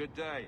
Good day.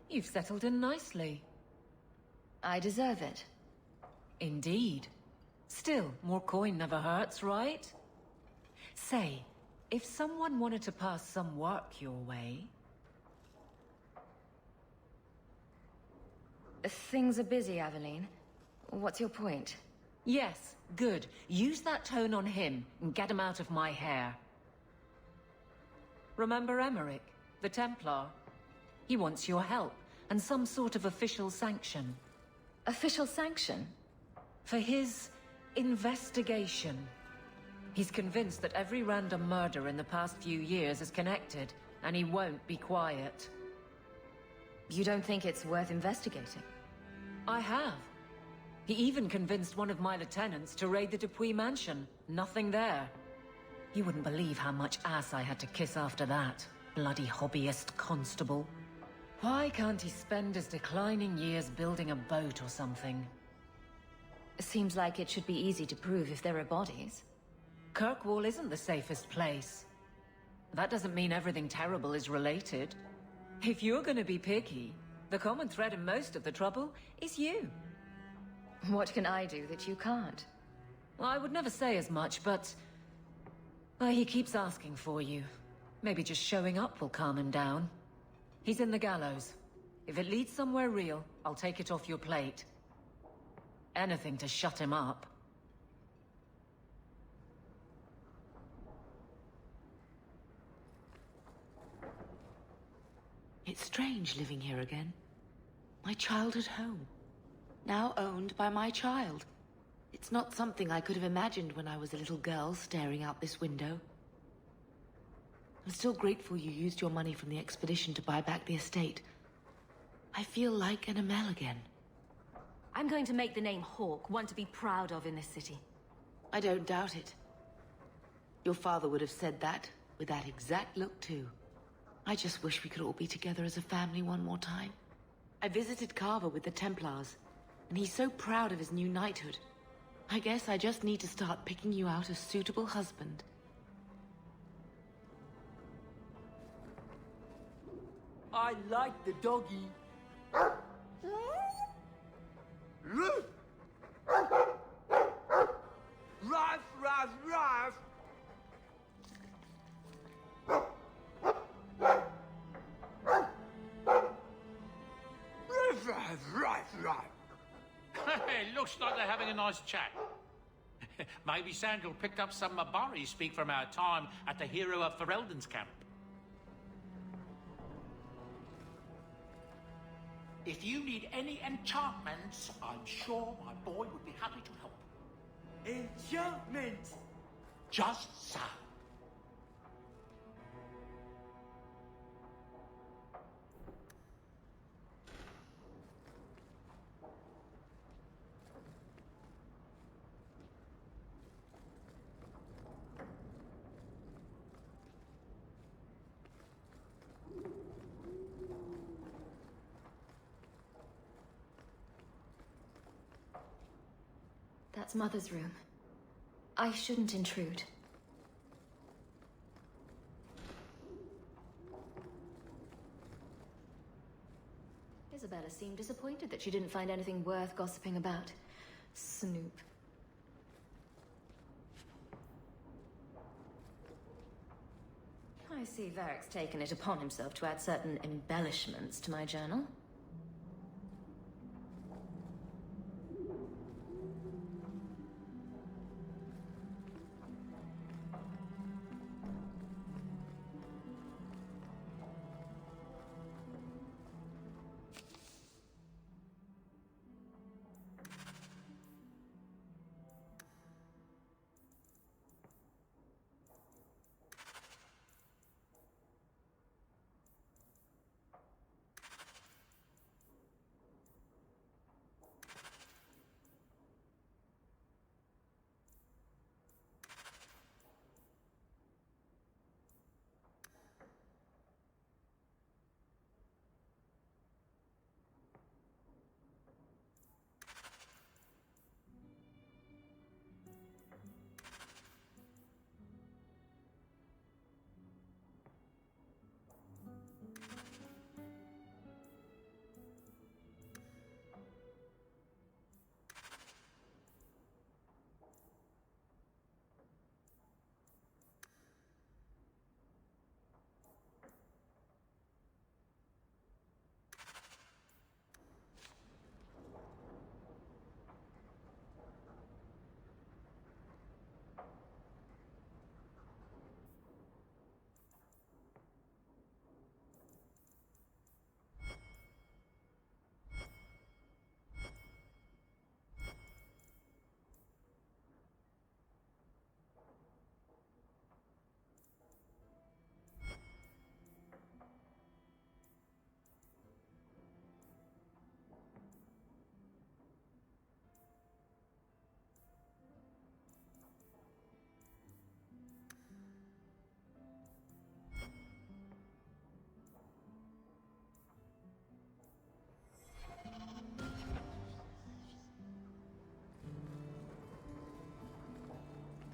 You've settled in nicely. I deserve it. Indeed. Still, more coin never hurts, right? Say, if someone wanted to pass some work your way... Things are busy, Aveline. What's your point? Yes, good. Use that tone on him and get him out of my hair. Remember Emmerich, the Templar? He wants your help, and some sort of official sanction. Official sanction? For his investigation. He's convinced that every random murder in the past few years is connected, and he won't be quiet. You don't think it's worth investigating? I have. He even convinced one of my lieutenants to raid the Dupuis mansion. Nothing there. You wouldn't believe how much ass I had to kiss after that. Bloody hobbyist constable. Why can't he spend his declining years building a boat or something? Seems like it should be easy to prove if there are bodies. Kirkwall isn't the safest place. That doesn't mean everything terrible is related. If you're gonna be picky, the common thread in most of the trouble is you. What can I do that you can't? I would never say as much, but... he keeps asking for you. Maybe just showing up will calm him down. He's in the gallows. If it leads somewhere real, I'll take it off your plate. Anything to shut him up. It's strange living here again. My childhood home. Now owned by my child. It's not something I could have imagined when I was a little girl staring out this window. I'm still grateful you used your money from the expedition to buy back the estate. I feel like an Amel again. I'm going to make the name Hawke one to be proud of in this city. I don't doubt it. Your father would have said that, with that exact look too. I just wish we could all be together as a family one more time. I visited Carver with the Templars, and he's so proud of his new knighthood. I guess I just need to start picking you out a suitable husband. I like the doggy. Ruff, ruff, ruff. Ruff, ruff, ruff. It looks like they're having a nice chat. Maybe Sandal picked up some Mabari speak from our time at the Hero of Ferelden's camp. If you need any enchantments, I'm sure my boy would be happy to help. Enchantment. Just so. That's Mother's room. I shouldn't intrude. Isabella seemed disappointed that she didn't find anything worth gossiping about. Snoop. I see Varric's taken it upon himself to add certain embellishments to my journal.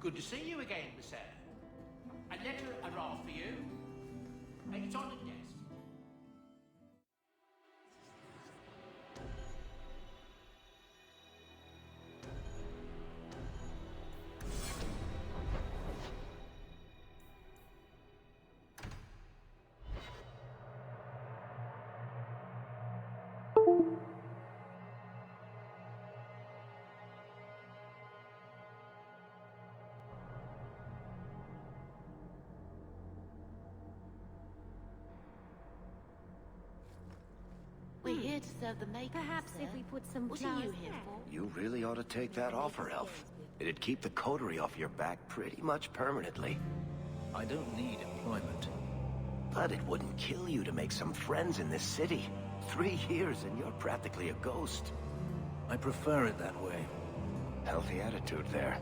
Good to see you again, Miss Anne. A letter arrived for you. It's on the desk. We're here to serve the maiden. Perhaps sir. if we put some What flowers are you here there. for? You really ought to take that off her, Elf. It'd keep the coterie off your back pretty much permanently. I don't need employment. But it wouldn't kill you to make some friends in this city. 3 years and you're practically a ghost. I prefer it that way. Healthy attitude there.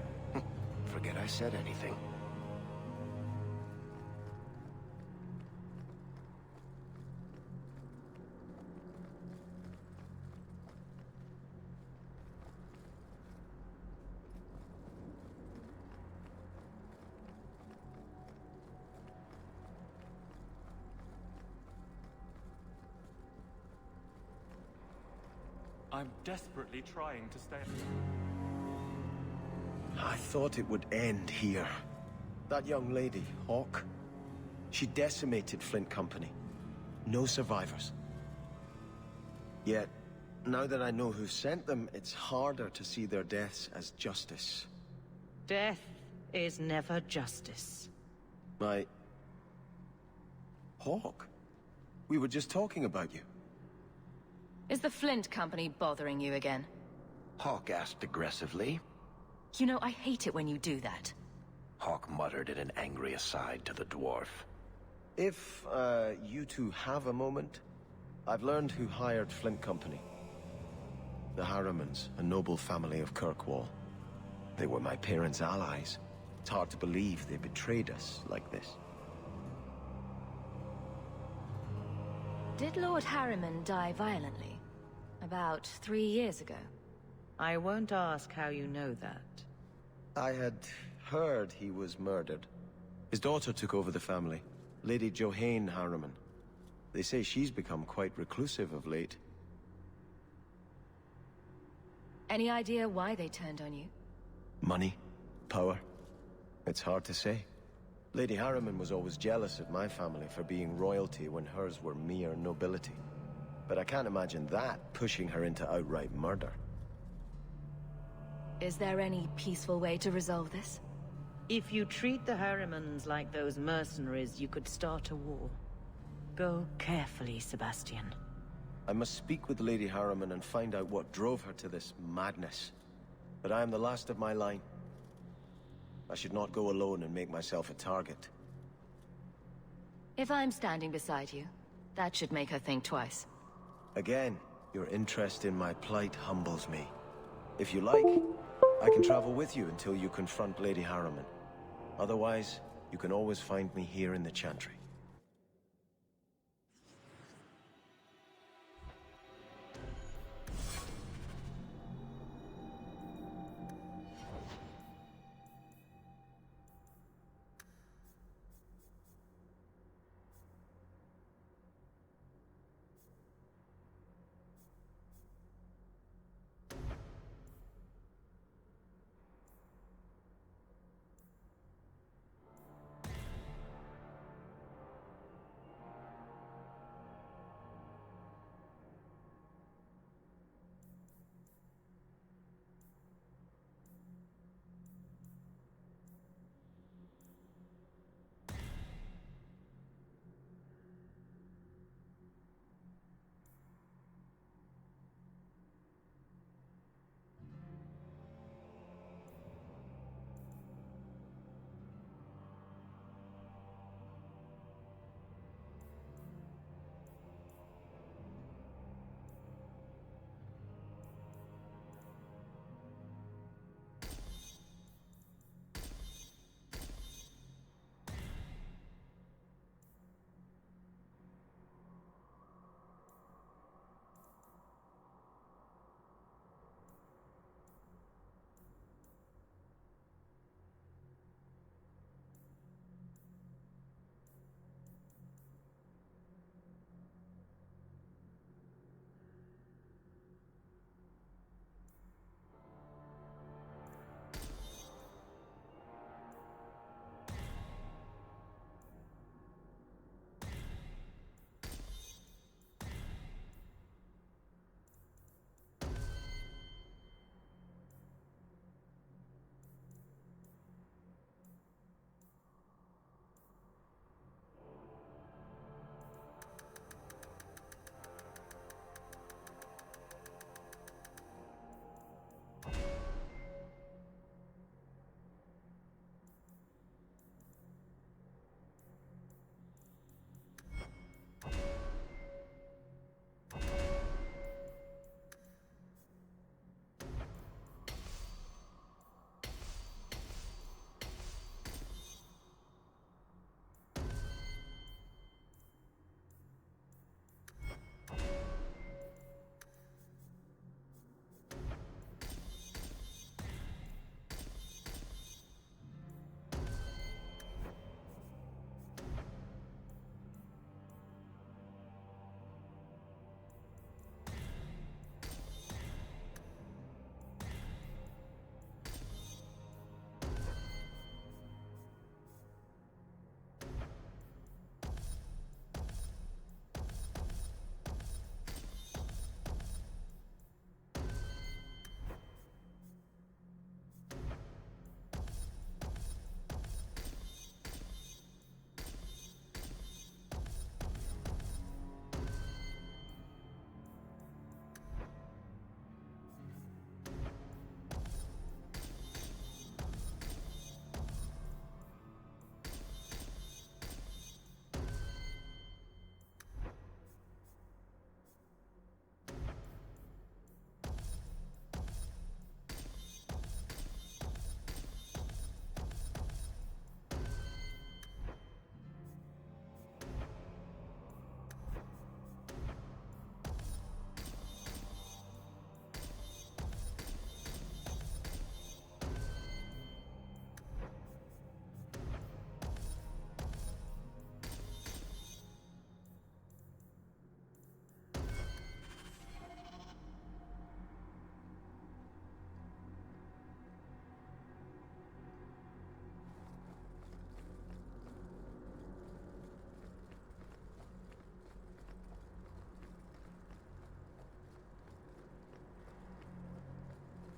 Forget I said anything. I'm desperately trying to stay. I thought it would end here. That young lady, Hawk, she decimated Flint Company. No survivors. Yet, now that I know who sent them, it's harder to see their deaths as justice. Death is never justice. Hawk? We were just talking about you. Is the Flint Company bothering you again? Hawk asked aggressively. You know, I hate it when you do that. Hawk muttered in an angry aside to the dwarf. If, you two have a moment, I've learned who hired Flint Company. The Harrimans, a noble family of Kirkwall. They were my parents' allies. It's hard to believe they betrayed us like this. Did Lord Harriman die violently? About 3 years ago. I won't ask how you know that. I had heard he was murdered. His daughter took over the family, Lady Johanne Harriman. They say she's become quite reclusive of late. Any idea why they turned on you? Money? Power? It's hard to say. Lady Harriman was always jealous of my family for being royalty when hers were mere nobility. But I can't imagine that pushing her into outright murder. Is there any peaceful way to resolve this? If you treat the Harrimans like those mercenaries, you could start a war. Go carefully, Sebastian. I must speak with Lady Harriman and find out what drove her to this madness. But I am the last of my line. I should not go alone and make myself a target. If I'm standing beside you, that should make her think twice. Again, your interest in my plight humbles me. If you like, I can travel with you until you confront Lady Harriman. Otherwise, you can always find me here in the Chantry.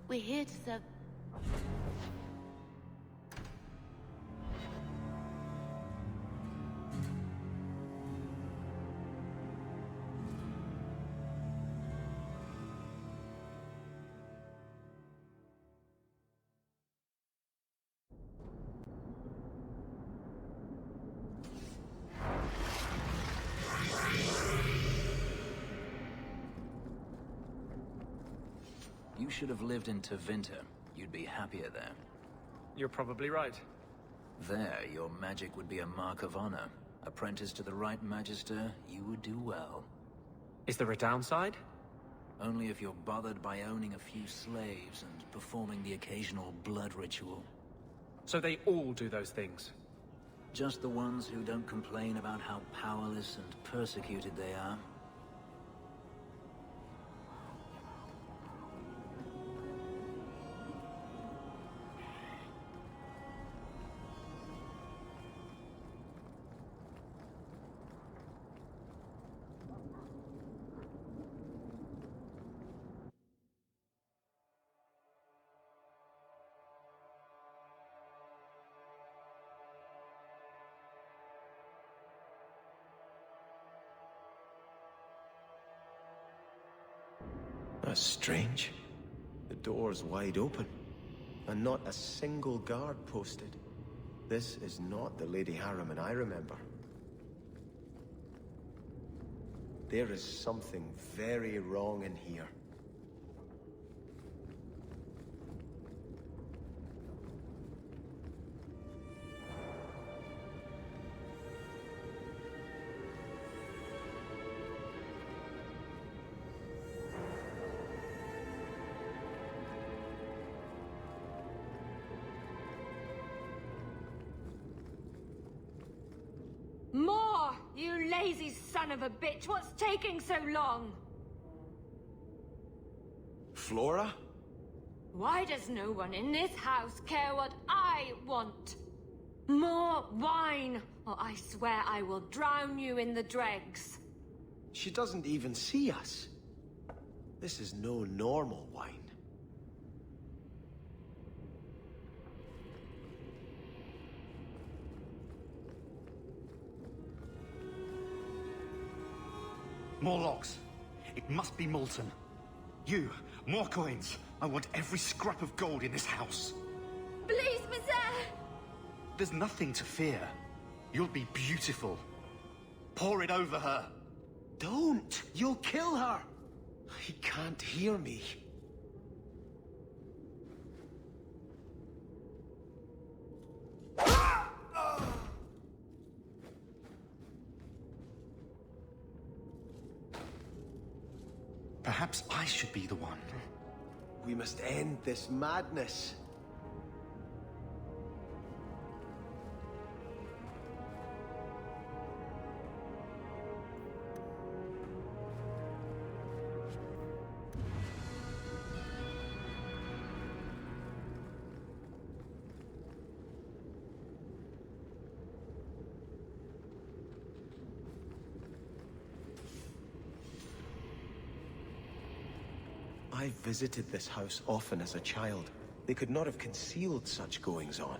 We're here to serve... You should have lived in Tevinter. You'd be happier there. You're probably right. There, your magic would be a mark of honor. Apprentice to the right Magister, you would do well. Is there a downside? Only if you're bothered by owning a few slaves and performing the occasional blood ritual. So they all do those things? Just the ones who don't complain about how powerless and persecuted they are. That's strange. The door's wide open, and not a single guard posted. This is not the Lady Harriman I remember. There is something very wrong in here. More! You lazy son of a bitch! What's taking so long? Flora? Why does no one in this house care what I want? More wine, or I swear I will drown you in the dregs. She doesn't even see us. This is no normal wine. More logs. It must be molten. You, more coins. I want every scrap of gold in this house. Please, Monsieur! There's nothing to fear. You'll be beautiful. Pour it over her. Don't! You'll kill her! He can't hear me. Perhaps I should be the one. We must end this madness. I visited this house often as a child. They could not have concealed such goings-on.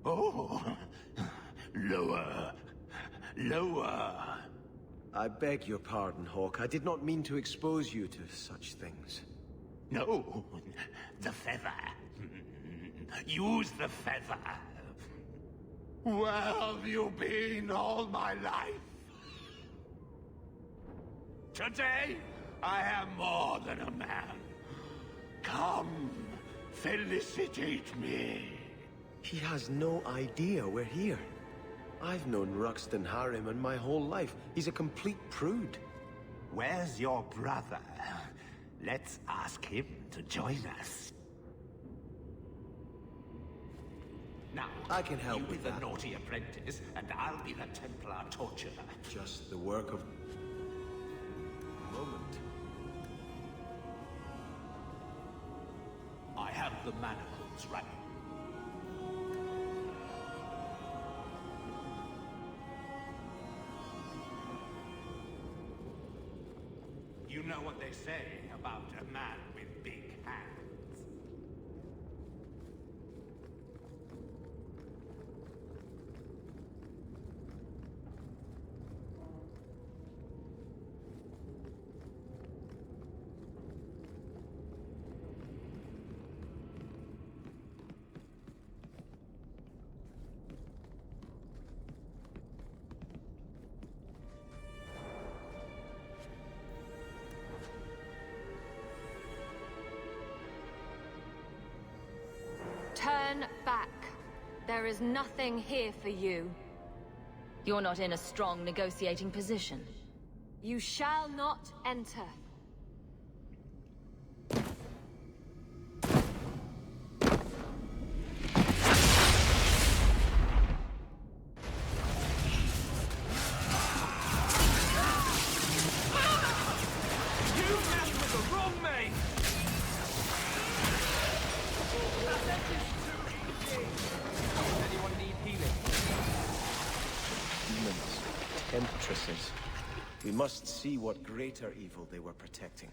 Oh, lower. Lower. I beg your pardon, Hawk. I did not mean to expose you to such things. No, the feather. Use the feather. Where have you been all my life? Today, I am more than a man. Come, felicitate me. He has no idea we're here. I've known Ruxton Harriman my whole life. He's a complete prude. Where's your brother? Let's ask him to join us. Now, I can help you be with the that. naughty apprentice, and I'll be the Templar torturer. Just the work of... moment. I have the manacles right. You know what they say about a man with big hands. Turn back. There is nothing here for you. You're not in a strong negotiating position. You shall not enter. Demons. Temptresses. We must see what greater evil they were protecting.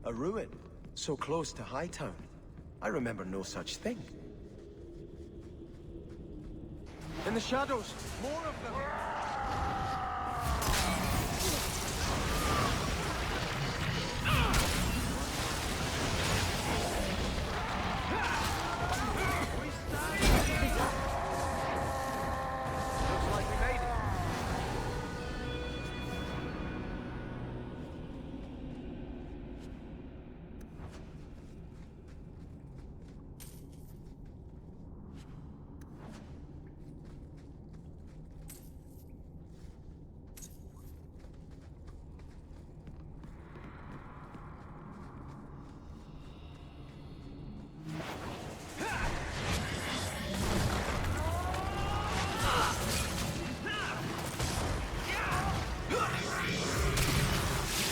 A ruin, so close to Hightown. I remember no such thing. In the shadows, more of them! Looks like we made it.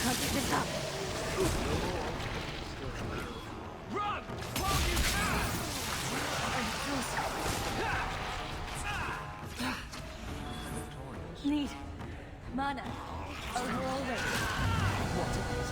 Can't get this up. Run! While you can! Need mana. Overall rate. What of it?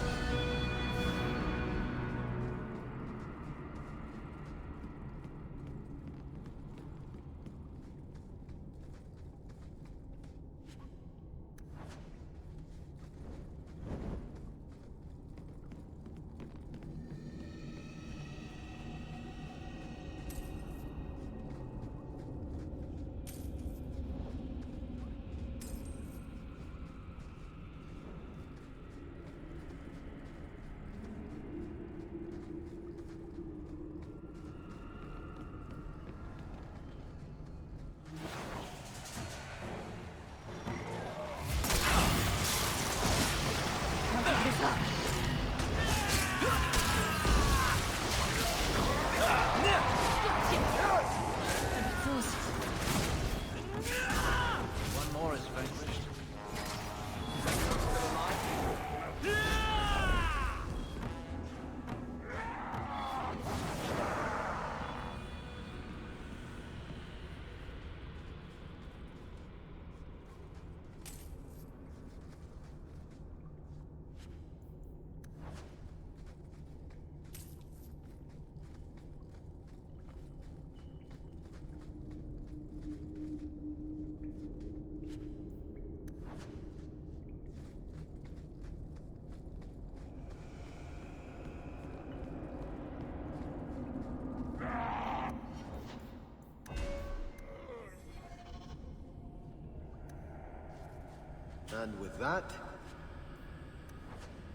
And with that,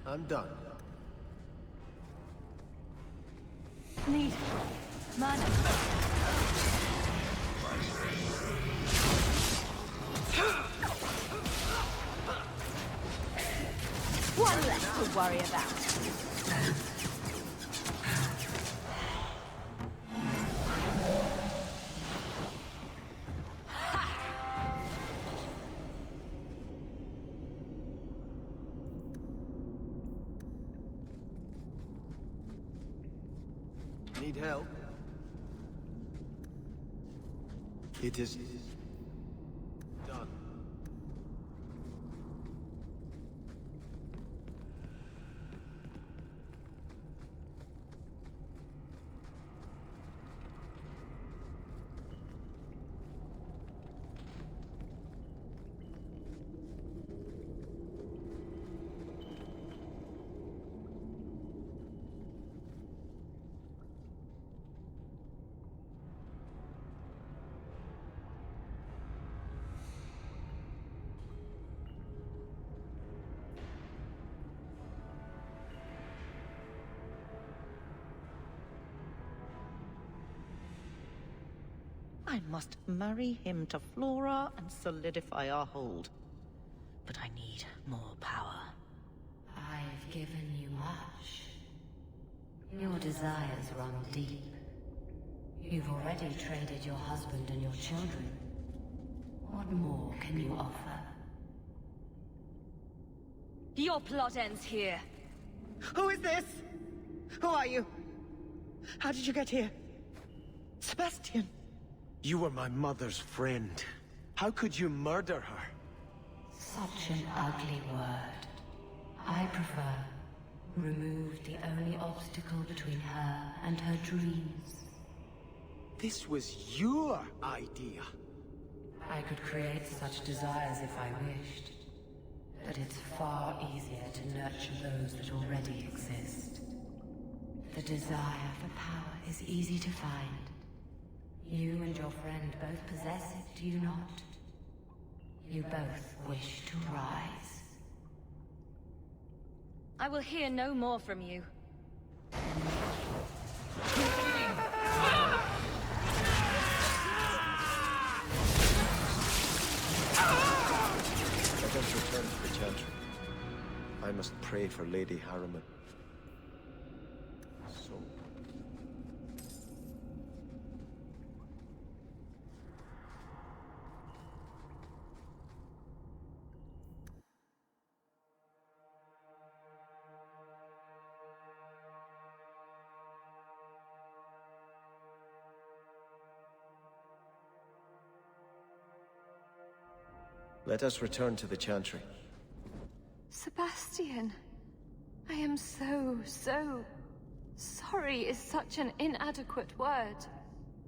I'm done. Need mana. One less to worry about. Need help? It is done. I must marry him to Flora and solidify our hold. But I need more power. I've given you much. Your desires run deep. You've already traded your husband and your children. What more can you offer? Your plot ends here. Who is this? Who are you? How did you get here? Sebastian! You were my mother's friend. How could you murder her? Such an ugly word. I prefer remove the only obstacle between her and her dreams. This was your idea. I could create such desires if I wished. But it's far easier to nurture those that already exist. The desire for power is easy to find. You and your friend both possess it, do you not? You both wish to rise. I will hear no more from you. Let us return to the Chantry. I must pray for Lady Harriman. So... Let us return to the Chantry. Sebastian, I am so sorry is such an inadequate word.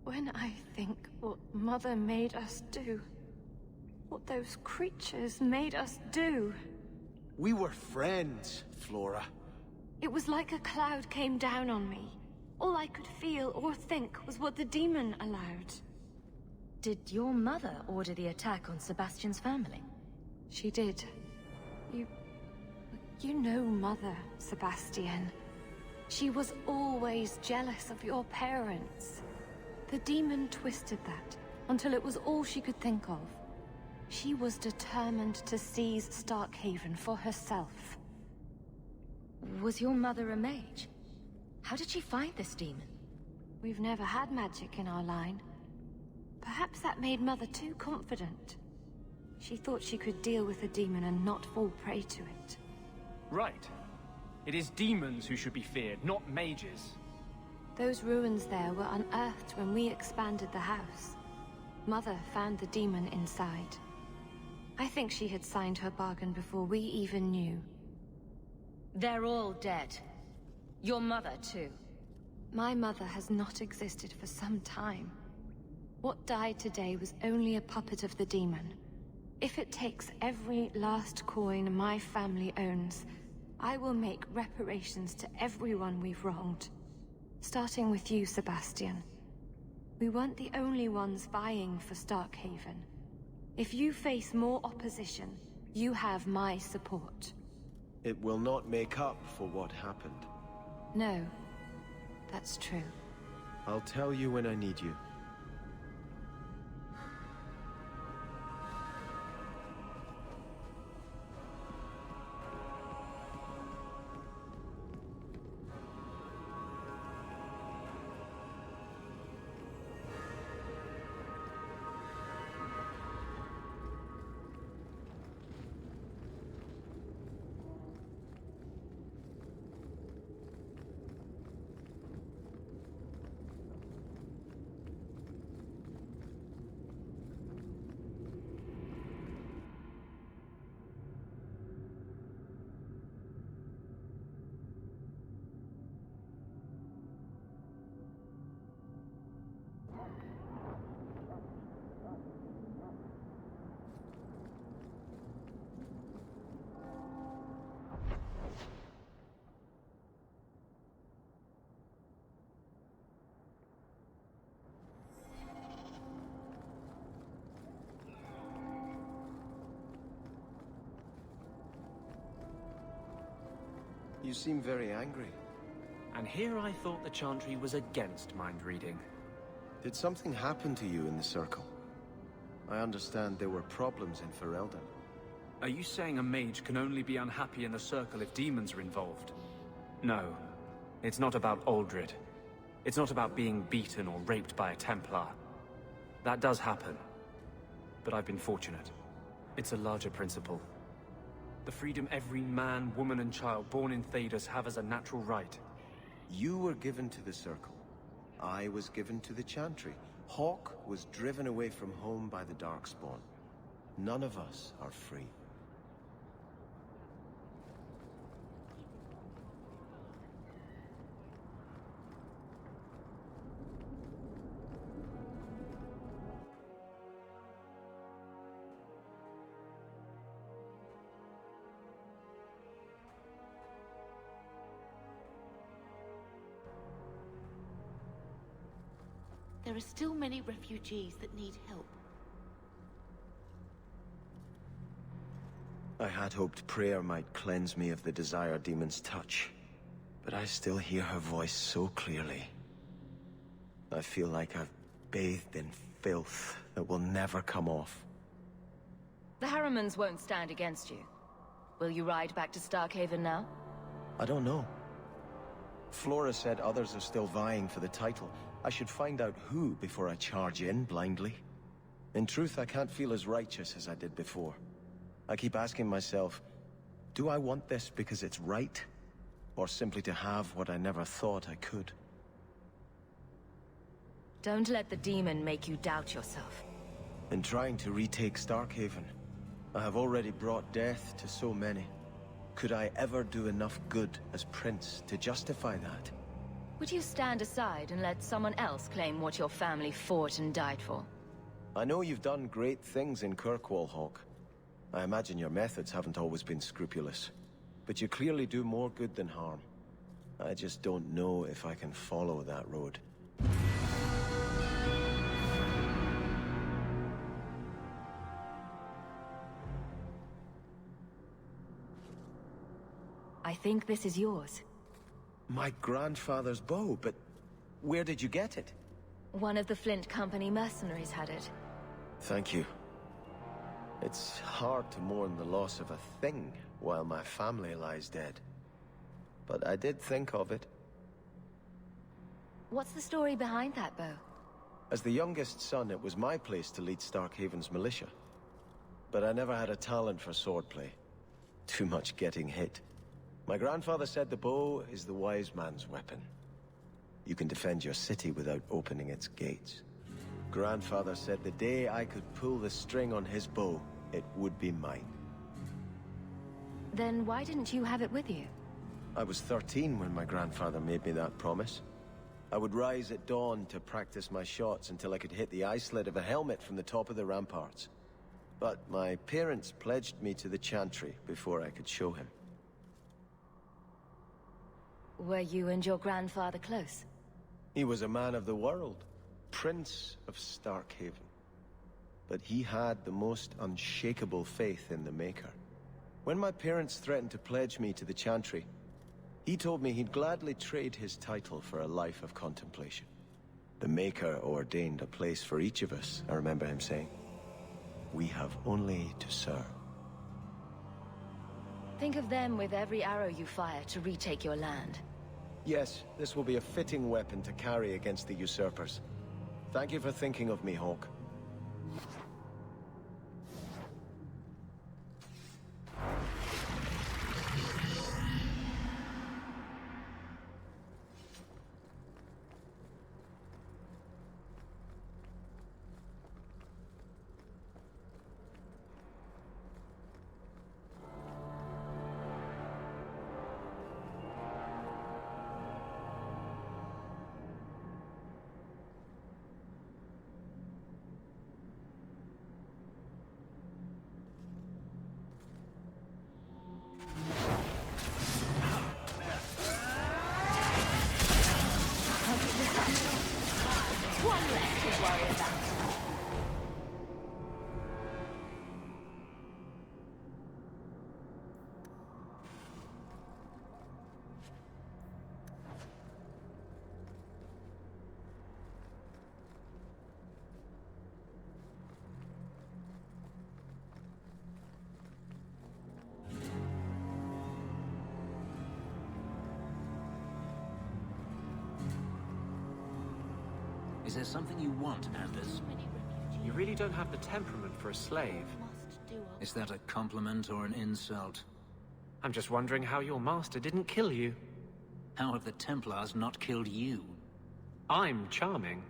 When I think what Mother made us do, what those creatures made us do. We were friends, Flora. It was like a cloud came down on me. All I could feel or think was what the demon allowed. Did your mother order the attack on Sebastian's family? She did. You know Mother, Sebastian. She was always jealous of your parents. The demon twisted that until it was all she could think of. She was determined to seize Starkhaven for herself. Was your mother a mage? How did she find this demon? We've never had magic in our line. Perhaps that made Mother too confident. She thought she could deal with the demon and not fall prey to it. Right. It is demons who should be feared, not mages. Those ruins there were unearthed when we expanded the house. Mother found the demon inside. I think she had signed her bargain before we even knew. They're all dead. Your mother, too. My mother has not existed for some time. What died today was only a puppet of the demon. If it takes every last coin my family owns, I will make reparations to everyone we've wronged. Starting with you, Sebastian. We weren't the only ones vying for Starkhaven. If you face more opposition, You have my support. It will not make up for what happened. No, that's true. I'll tell you when I need you. You seem very angry. And here I thought the Chantry was against mind reading. Did something happen to you in the Circle? I understand there were problems in Ferelden. Are you saying a mage can only be unhappy in the Circle if demons are involved? No. It's not about Aldred. It's not about being beaten or raped by a Templar. That does happen. But I've been fortunate. It's a larger principle. The freedom every man, woman, and child born in Thedas have as a natural right. You were given to the Circle. I was given to the Chantry. Hawke was driven away from home by the Darkspawn. None of us are free. There are still many refugees that need help. I had hoped prayer might cleanse me of the Desire Demon's touch, but I still hear her voice so clearly. I feel like I've bathed in filth that will never come off. The Harrimans won't stand against you. Will you ride back to Starkhaven now? I don't know. Flora said others are still vying for the title. I should find out who before I charge in blindly. In truth, I can't feel as righteous as I did before. I keep asking myself, do I want this because it's right? Or simply to have what I never thought I could? Don't let the demon make you doubt yourself. In trying to retake Starkhaven, I have already brought death to so many. Could I ever do enough good as Prince to justify that? Would you stand aside and let someone else claim what your family fought and died for? I know you've done great things in Kirkwall, Hawke. I imagine your methods haven't always been scrupulous. But you clearly do more good than harm. I just don't know if I can follow that road. I think this is yours. My grandfather's bow, but where did you get it? One of the Flint Company mercenaries had it. Thank you. It's hard to mourn the loss of a thing while my family lies dead. But I did think of it. What's the story behind that bow? As the youngest son, it was my place to lead Starkhaven's militia. But I never had a talent for swordplay. Too much getting hit. My grandfather said the bow is the wise man's weapon. You can defend your city without opening its gates. Grandfather said the day I could pull the string on his bow, it would be mine. Then why didn't you have it with you? I was 13 when my grandfather made me that promise. I would rise at dawn to practice my shots until I could hit the eye slit of a helmet from the top of the ramparts. But my parents pledged me to the Chantry before I could show him. Were you and your grandfather close? He was a man of the world, Prince of Starkhaven. But he had the most unshakable faith in the Maker. When my parents threatened to pledge me to the Chantry, he told me he'd gladly trade his title for a life of contemplation. The Maker ordained a place for each of us, I remember him saying. We have only to serve. Think of them with every arrow you fire to retake your land. Yes, this will be a fitting weapon to carry against the usurpers. Thank you for thinking of me, Hawke. One less to worry about. Is there something you want, Anders? You really don't have the temperament for a slave. Is that a compliment or an insult? I'm just wondering how your master didn't kill you. How have the Templars not killed you? I'm charming.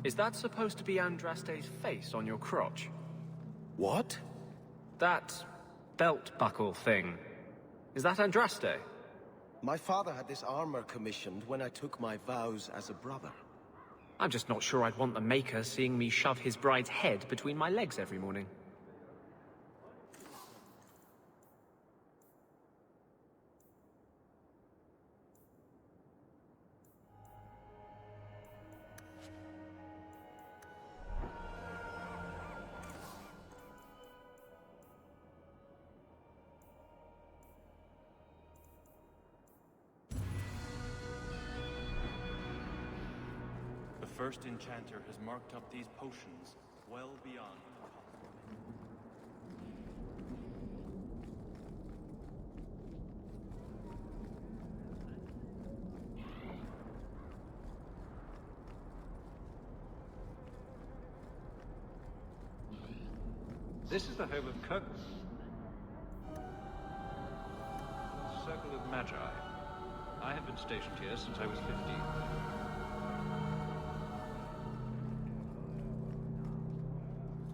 Is that supposed to be Andraste's face on your crotch? What? That belt buckle thing. Is that Andraste? My father had this armor commissioned when I took my vows as a brother. I'm just not sure I'd want the Maker seeing me shove his bride's head between my legs every morning. The first enchanter has marked up these potions well beyond. This is the home of Kirk. Circle of Magi. I have been stationed here since I was 15.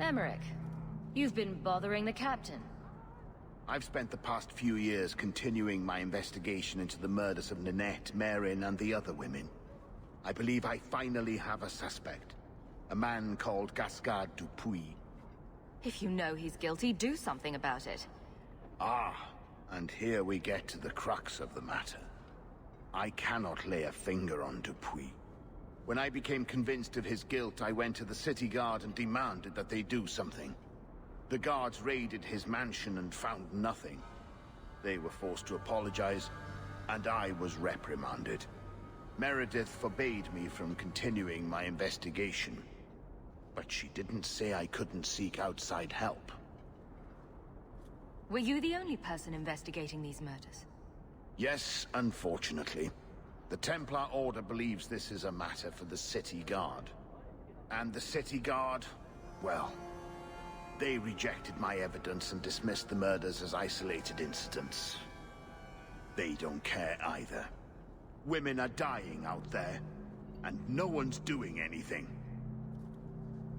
Emmerich, you've been bothering the captain. I've spent the past few years continuing my investigation into the murders of Ninette, Merrin, and the other women. I believe I finally have a suspect. A man called Gascard Dupuis. If you know he's guilty, do something about it. Ah, and here we get to the crux of the matter. I cannot lay a finger on Dupuis. When I became convinced of his guilt, I went to the city guard and demanded that they do something. The guards raided his mansion and found nothing. They were forced to apologize, and I was reprimanded. Meredith forbade me from continuing my investigation. But she didn't say I couldn't seek outside help. Were you the only person investigating these murders? Yes, unfortunately. The Templar Order believes this is a matter for the City Guard. And the City Guard, well, they rejected my evidence and dismissed the murders as isolated incidents. They don't care either. Women are dying out there, and no one's doing anything.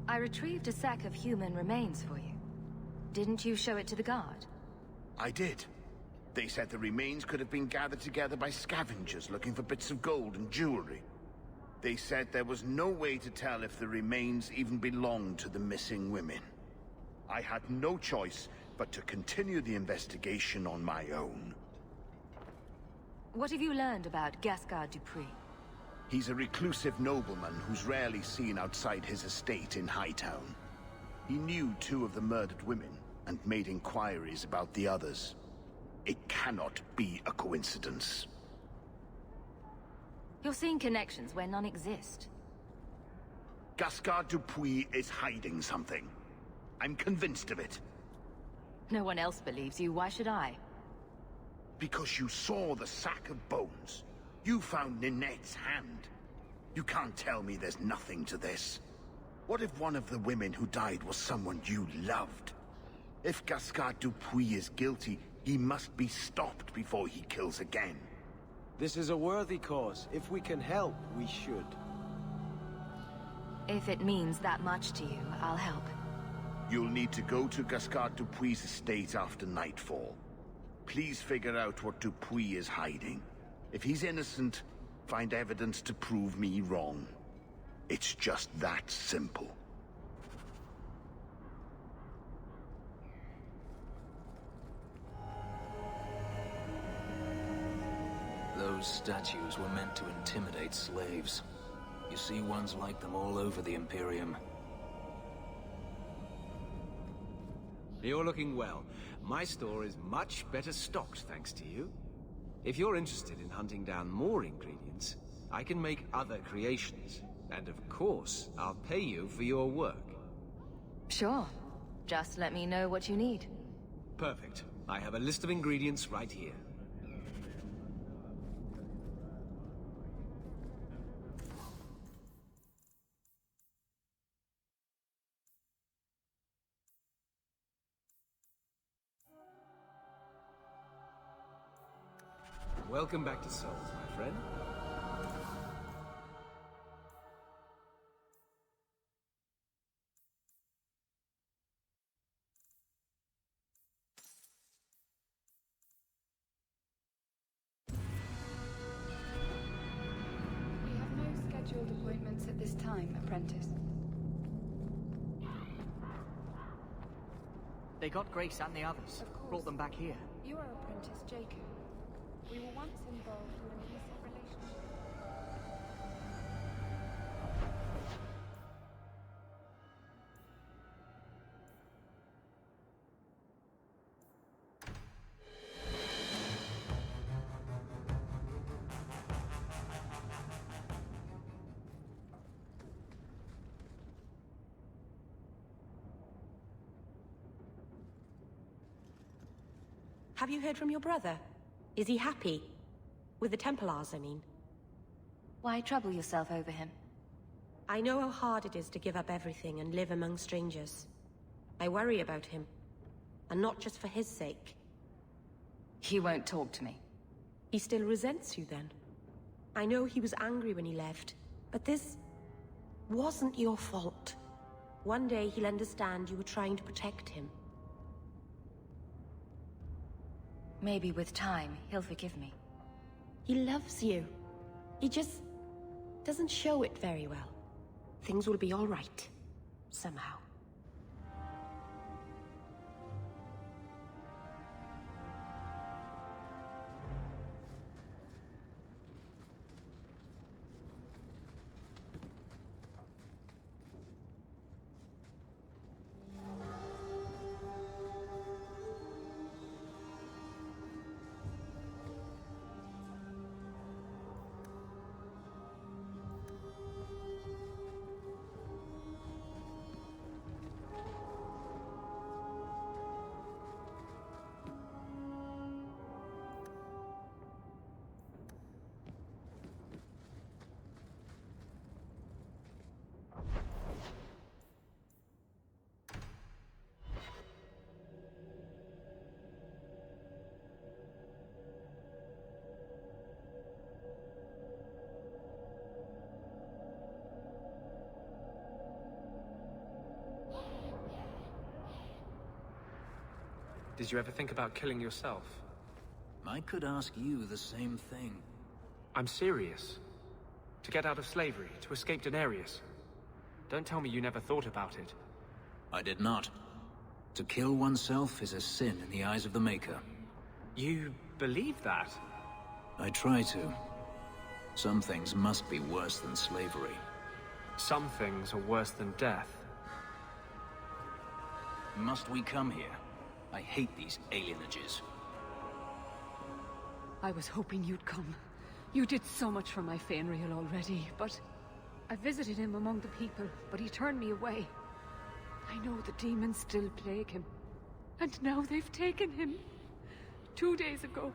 I retrieved a sack of human remains for you. Didn't you show it to the guard? I did. They said the remains could have been gathered together by scavengers looking for bits of gold and jewelry. They said there was no way to tell if the remains even belonged to the missing women. I had no choice but to continue the investigation on my own. What have you learned about Gascard Dupree? He's a reclusive nobleman who's rarely seen outside his estate in Hightown. He knew 2 of the murdered women and made inquiries about the others. It cannot be a coincidence. You're seeing connections where none exist. Gascard Dupuis is hiding something. I'm convinced of it. No one else believes you, why should I? Because you saw the sack of bones. You found Ninette's hand. You can't tell me there's nothing to this. What if one of the women who died was someone you loved? If Gascard Dupuis is guilty, he must be stopped before he kills again. This is a worthy cause. If we can help, we should. If it means that much to you, I'll help. You'll need to go to Gascard Dupuis' estate after nightfall. Please figure out what Dupuis is hiding. If he's innocent, find evidence to prove me wrong. It's just that simple. Those statues were meant to intimidate slaves. You see ones like them all over the Imperium. You're looking well. My store is much better stocked, thanks to you. If you're interested in hunting down more ingredients, I can make other creations. And of course, I'll pay you for your work. Sure. Just let me know what you need. Perfect. I have a list of ingredients right here. Welcome back to Souls, my friend. We have no scheduled appointments at this time, apprentice. They got Grace and the others. Brought them back here. You are apprentice Jacob. We were once involved in an illicit relationship. Have you heard from your brother? Is he happy? With the Templars, I mean. Why trouble yourself over him? I know how hard it is to give up everything and live among strangers. I worry about him. And not just for his sake. He won't talk to me. He still resents you, then? I know he was angry when he left, but this wasn't your fault. One day he'll understand you were trying to protect him. Maybe with time, he'll forgive me. He loves you. He just doesn't show it very well. Things will be all right. Somehow. Did you ever think about killing yourself? I could ask you the same thing. I'm serious. To get out of slavery, to escape Daenerys. Don't tell me you never thought about it. I did not. To kill oneself is a sin in the eyes of the Maker. You believe that? I try to. Some things must be worse than slavery. Some things are worse than death. Must we come here? I hate these alienages. I was hoping you'd come. You did so much for my Fainriel already, but... I visited him among the people, but he turned me away. I know the demons still plague him. And now they've taken him. 2 days ago,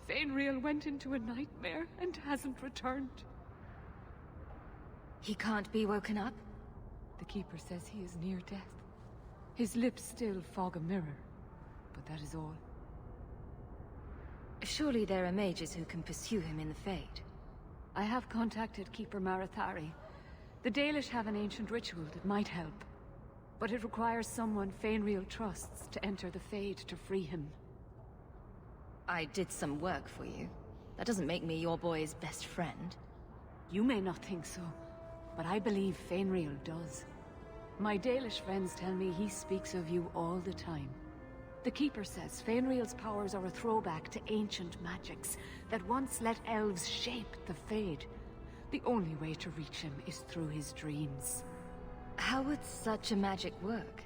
Fainriel went into a nightmare and hasn't returned. He can't be woken up? The Keeper says he is near death. His lips still fog a mirror, but that is all. Surely there are mages who can pursue him in the Fade. I have contacted Keeper Marathari. The Dalish have an ancient ritual that might help, but it requires someone Fainriel trusts to enter the Fade to free him. I did some work for you. That doesn't make me your boy's best friend. You may not think so, but I believe Fainriel does. My Dalish friends tell me he speaks of you all the time. The Keeper says Fainriel's powers are a throwback to ancient magics that once let elves shape the Fade. The only way to reach him is through his dreams. How would such a magic work?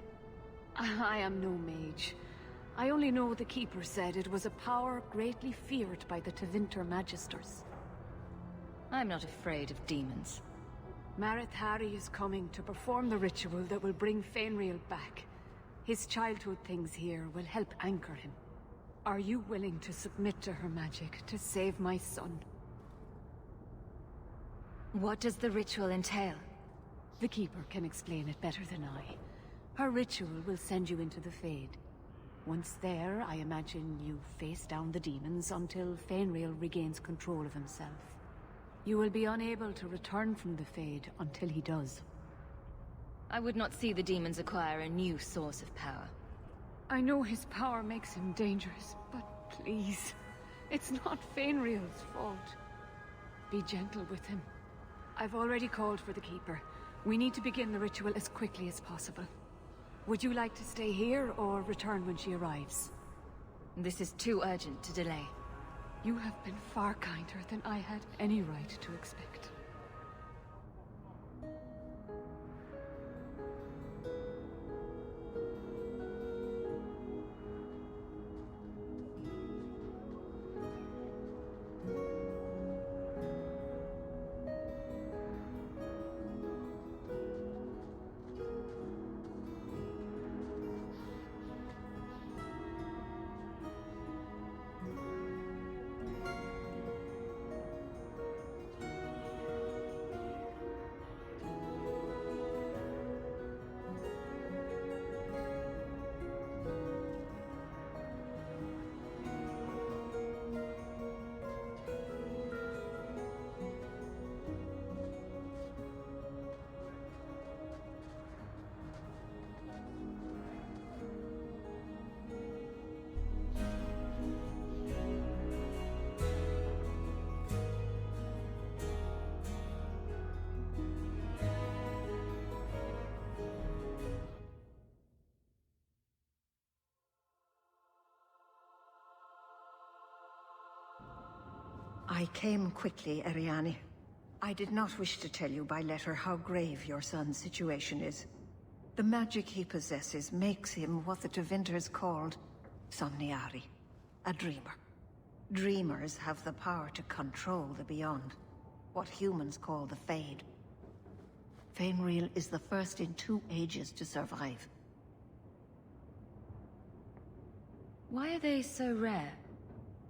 I am no mage. I only know the Keeper said it was a power greatly feared by the Tevinter Magisters. I'm not afraid of demons. Marathari is coming to perform the ritual that will bring Fainriel back. His childhood things here will help anchor him. Are you willing to submit to her magic to save my son? What does the ritual entail? The Keeper can explain it better than I. Her ritual will send you into the Fade. Once there, I imagine you face down the demons until Fainriel regains control of himself. You will be unable to return from the Fade until he does. I would not see the demons acquire a new source of power. I know his power makes him dangerous, but please, it's not Fainriel's fault. Be gentle with him. I've already called for the Keeper. We need to begin the ritual as quickly as possible. Would you like to stay here or return when she arrives? This is too urgent to delay. You have been far kinder than I had any right to expect. I came quickly, Ariane. I did not wish to tell you by letter how grave your son's situation is. The magic he possesses makes him what the Tevinters called Somniari, a dreamer. Dreamers have the power to control the beyond, what humans call the Fade. Fainriel is the first in 2 ages to survive. Why are they so rare?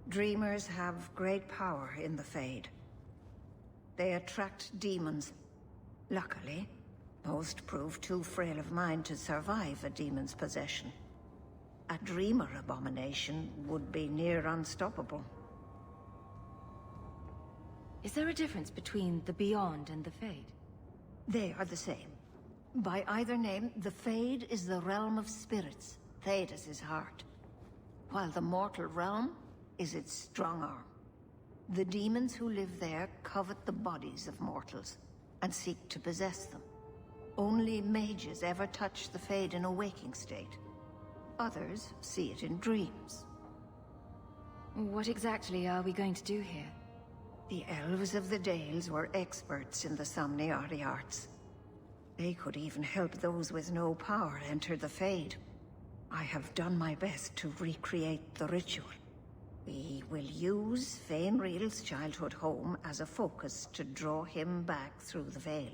Dreamers have great power in the Fade. They attract demons. Luckily, most prove too frail of mind to survive a demon's possession. A dreamer abomination would be near unstoppable. Is there a difference between the Beyond and the Fade? They are the same. By either name, the Fade is the realm of spirits. Thedas is heart. While the mortal realm is its strong arm. The demons who live there covet the bodies of mortals and seek to possess them. Only mages ever touch the Fade in a waking state. Others see it in dreams. What exactly are we going to do here? The elves of the Dales were experts in the Somniari arts. They could even help those with no power enter the Fade. I have done my best to recreate the ritual. We will use Fainriel's childhood home as a focus to draw him back through the veil.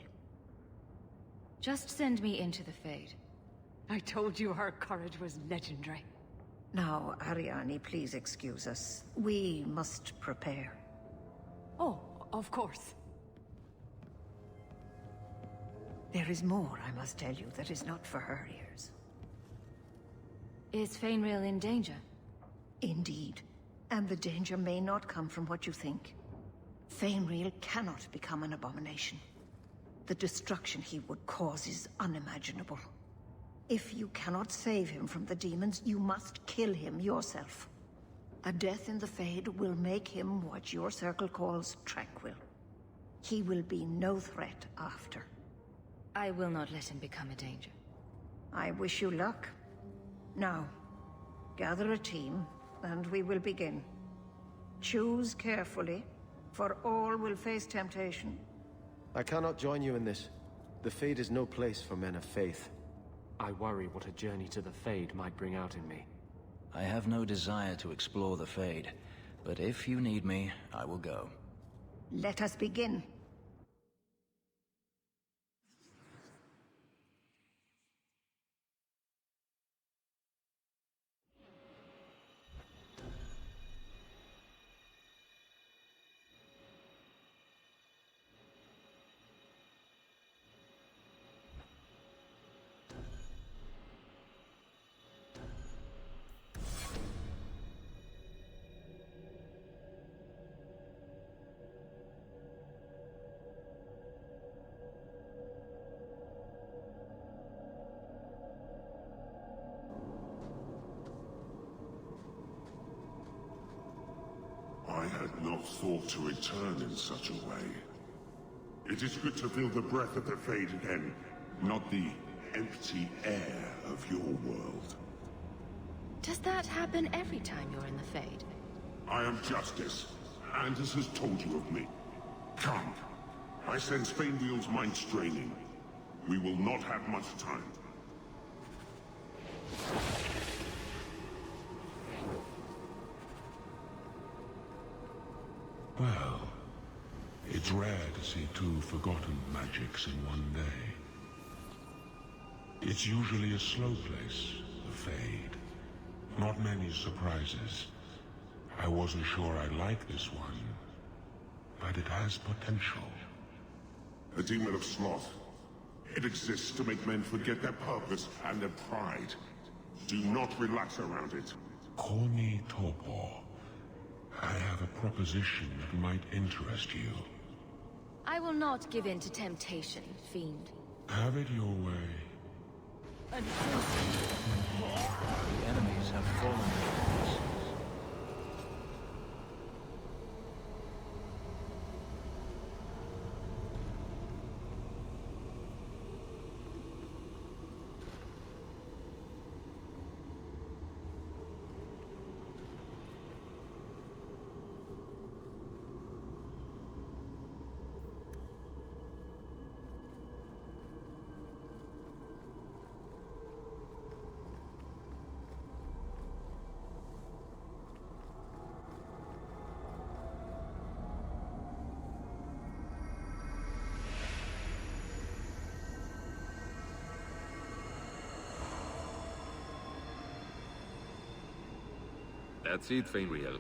Just send me into the Fade. I told you her courage was legendary. Now, Ariane, please excuse us. We must prepare. Oh, of course. There is more, I must tell you, that is not for her ears. Is Fainriel in danger? Indeed. And the danger may not come from what you think. Fainriel cannot become an abomination. The destruction he would cause is unimaginable. If you cannot save him from the demons, you must kill him yourself. A death in the Fade will make him what your circle calls tranquil. He will be no threat after. I will not let him become a danger. I wish you luck. Now, gather a team, and we will begin. Choose carefully, for all will face temptation. I cannot join you in this. The Fade is no place for men of faith. I worry what a journey to the Fade might bring out in me. I have no desire to explore the Fade, but if you need me, I will go. Let us begin. I had not thought to return in such a way. It is good to feel the breath of the Fade again, not the empty air of your world. Does that happen every time you're in the Fade? I am Justice. Anders has told you of me. Come. I sense Fainriel's mind straining. We will not have much time. Well, it's rare to see two forgotten magics in one day. It's usually a slow place, the Fade. Not many surprises. I wasn't sure I liked this one, but it has potential. A demon of sloth. It exists to make men forget their purpose and their pride. Do not relax around it. Call me Torpor. I have a proposition that might interest you. I will not give in to temptation, fiend. Have it your way. The enemies have fallen. That's it, Fainriel.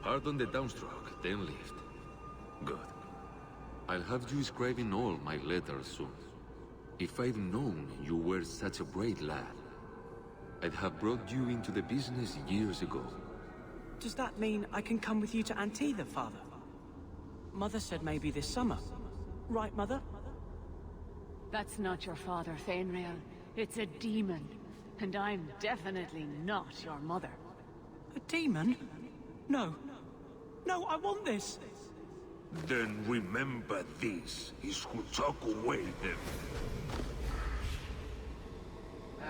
Pardon the downstroke, then lift. Good. I'll have you scribing all my letters soon. If I'd known you were such a brave lad, I'd have brought you into the business years ago. Does that mean I can come with you to Antitha, Father? Mother said maybe this summer. Right, Mother? That's not your father, Fainriel. It's a demon. And I'm definitely not your mother. A demon? No. No, I want this. Then remember this is who took away them.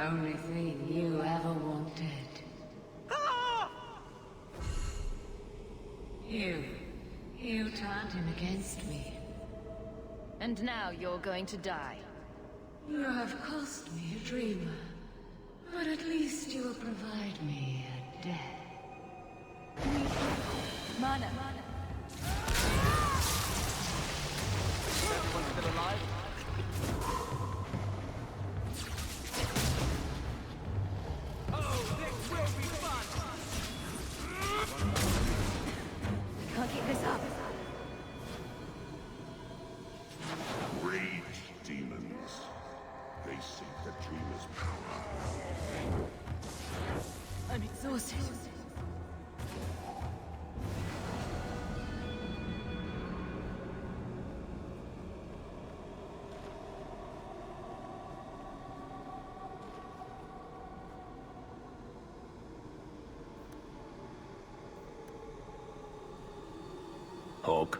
Only thing you ever wanted. You turned him against me. And now you're going to die. You have cost me a dreamer. But at least you will provide me a death. Mana. Everyone still alive? Oh, this will be fun! Can't keep this up. Rage demons. They seek the dreamer's power. I'm exhausted. Hawk.